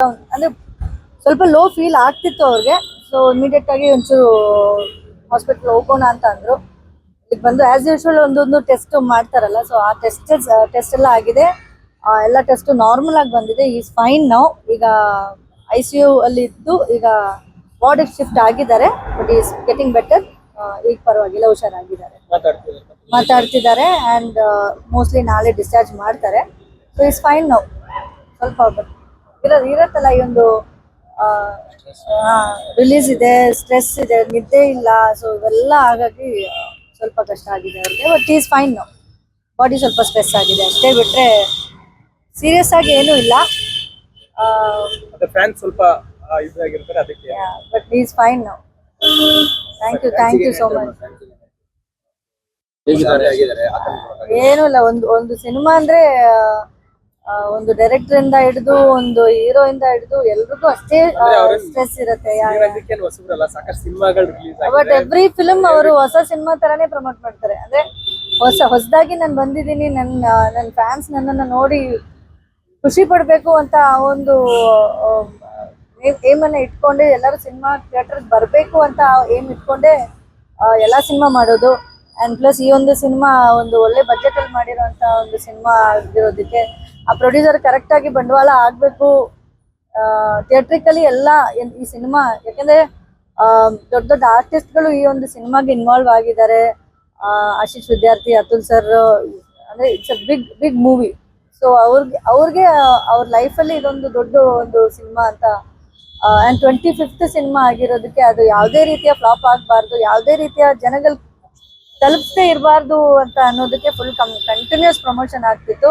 ಅಂದ್ರೆ ಸ್ವಲ್ಪ low feel ಆಗ್ತಿತ್ತು ಅವ್ರಿಗೆ. ಸೊ ಇಮಿಡಿಯೇಟ್ ಆಗಿ ಒಂಚೂರು ಹಾಸ್ಪಿಟಲ್ ಹೋಗೋಣ ಅಂತ ಅಂದ್ರು. ಈಗ ಬಂದು ಆಸ್ ಯೂಶುವಲ್ ಒಂದೊಂದು ಟೆಸ್ಟ್ ಮಾಡ್ತಾರಲ್ಲ, ಸೊ ಆ ಟೆಸ್ಟ್ ಎಲ್ಲ ಆಗಿದೆ. ಎಲ್ಲ ಟೆಸ್ಟ್ ನಾರ್ಮಲ್ ಆಗಿ ಬಂದಿದೆ. Is fine now. ಈಗ ICU ಅಲ್ಲಿ ಇದ್ದು ಈಗ ವಾರ್ಡಿಗೆ ಶಿಫ್ಟ್ ಆಗಿದ್ದಾರೆ. But is getting better. ಈಗ ಪರವಾಗಿಲ್ಲ, ಹುಷಾರಾಗಿದ್ದಾರೆ, ಮಾತಾಡ್ತಿದ್ದಾರೆ. ಅಂಡ್ ಮೋಸ್ಟ್ಲಿ ನಾಳೆ ಡಿಸ್ಚಾರ್ಜ್ ಮಾಡ್ತಾರೆ. So is fine now. ಸ್ವಲ್ಪ ಇರತ್ತಲ್ಲ ಈ ಒಂದು ರಿಲೀಸ್ ಇದೆ, ಸ್ಟ್ರೆಸ್ ಇದೆ, ನಿದ್ದೆ ಇಲ್ಲ. ಸೊ ಇವೆಲ್ಲ ಹಾಗಾಗಿ ಸ್ವಲ್ಪ ಕಷ್ಟ ಆಗಿದೆ ಅವ್ರಿಗೆ. But is fine now. Body ಸ್ವಲ್ಪ ಸ್ಟ್ರೆಸ್ ಆಗಿದೆ ಅಷ್ಟೇ, ಬಿಟ್ರೆ ಸೀರಿಯಸ್ ಆಗಿ ಏನೂ ಇಲ್ಲ. ಸ್ವಲ್ಪ ಅದಕ್ಕೆ but is fine now. Thank you so much. ಏನೂ ಇಲ್ಲ, ಒಂದು ಸಿನಿಮಾ ಅಂದ್ರೆ ಒಂದು ಡೈರೆಕ್ಟರ್ ಇಂದ ಹಿಡಿದು ಒಂದು ಹೀರೋ ಇಂದ ಹಿಡಿದು ಎಲ್ರಿಗೂ ಅಷ್ಟೇ ಸ್ಟ್ರೆಸ್ ಇರುತ್ತೆ. ಬಟ್ ಎವ್ರಿ ಫಿಲ್ಮ್ ಅವರು ಹೊಸ ಸಿನಿಮಾ ತರಾನೇ ಪ್ರಮೋಟ್ ಮಾಡ್ತಾರೆ. ಅಂದ್ರೆ ಹೊಸದಾಗಿ ನಾನು ಬಂದಿದ್ದೀನಿ, ನನ್ನ ಫ್ಯಾನ್ಸ್ ನನ್ನನ್ನು ನೋಡಿ ಖುಷಿ ಪಡ್ಬೇಕು ಅಂತ ಒಂದು ಏಮನ್ನ ಇಟ್ಕೊಂಡೆ ಎಲ್ಲರೂ ಸಿನಿಮಾ ಥಿಯೇಟರ್ ಬರ್ಬೇಕು ಅಂತ ಏಮ್ ಇಟ್ಕೊಂಡೆ ಎಲ್ಲಾ ಸಿನಿಮಾ ಮಾಡೋದು. ಅಂಡ್ ಪ್ಲಸ್ ಈ ಒಂದು ಸಿನಿಮಾ ಒಂದು ಒಳ್ಳೆ ಬಜೆಟ್ ಅಲ್ಲಿ ಮಾಡಿರೋಂತ ಒಂದು ಸಿನಿಮಾ ಆಗಿರೋದಕ್ಕೆ ಆ ಪ್ರೊಡ್ಯೂಸರ್ ಕರೆಕ್ಟ್ ಆಗಿ ಬಂಡವಾಳ ಆಗ್ಬೇಕು ಥಿಯೇಟ್ರಿಕಲಿ ಎಲ್ಲ ಈ ಸಿನಿಮಾ. ಯಾಕಂದ್ರೆ ದೊಡ್ಡ ದೊಡ್ಡ ಆರ್ಟಿಸ್ಟ್ಗಳು ಈ ಒಂದು ಸಿನಿಮಾಗೆ ಇನ್ವಾಲ್ವ್ ಆಗಿದ್ದಾರೆ. ಆಶೀಶ್ ವಿದ್ಯಾರ್ಥಿ, ಅತುಲ್ ಸರ್, ಅಂದ್ರೆ it's a big movie. So ಅವ್ರಿಗೆ ಅವ್ರ ಲೈಫಲ್ಲಿ ಇದೊಂದು ದೊಡ್ಡ ಒಂದು ಸಿನಿಮಾ ಅಂತ. ಅಂಡ್ 25th ಸಿನಿಮಾ ಆಗಿರೋದಕ್ಕೆ ಅದು ಯಾವುದೇ ರೀತಿಯ ಫ್ಲಾಪ್ ಆಗಬಾರ್ದು, ಯಾವುದೇ ರೀತಿಯ ಜನಗಳು ತಲುಪದೇ ಇರಬಾರ್ದು ಅಂತ ಅನ್ನೋದಕ್ಕೆ ಫುಲ್ ಕಂಟಿನ್ಯೂಸ್ ಪ್ರಮೋಷನ್ ಆಗ್ತಿತ್ತು.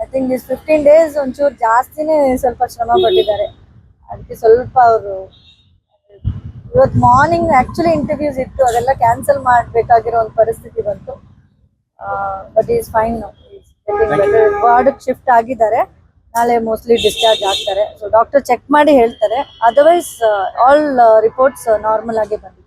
ಐ ಥಿಂಕ್ ದಿಸ್ 15 days ಒಂಚೂರು ಜಾಸ್ತಿನೇ ಸ್ವಲ್ಪ ಶ್ರಮ ಪಟ್ಟಿದ್ದಾರೆ. ಅದಕ್ಕೆ ಸ್ವಲ್ಪ ಅವರು ಇವತ್ತು ಮಾರ್ನಿಂಗ್ ಆಕ್ಚುಲಿ ಇಂಟರ್ವ್ಯೂಸ್ ಇತ್ತು, ಅದೆಲ್ಲ ಕ್ಯಾನ್ಸಲ್ ಮಾಡಬೇಕಾಗಿರೋ ಒಂದು ಪರಿಸ್ಥಿತಿ ಬಂತು. But is fine now. ವಾರ್ಡ್ಗೆ ಶಿಫ್ಟ್ ಆಗಿದ್ದಾರೆ. ನಾಳೆ ಮೋಸ್ಟ್ಲಿ ಡಿಸ್ಚಾರ್ಜ್ ಆಗ್ತಾರೆ. ಸೊ ಡಾಕ್ಟರ್ ಚೆಕ್ ಮಾಡಿ ಹೇಳ್ತಾರೆ. ಅದರ್ವೈಸ್ ಆಲ್ ರಿಪೋರ್ಟ್ಸ್ ನಾರ್ಮಲ್ ಆಗಿ ಬಂದಿದೆ.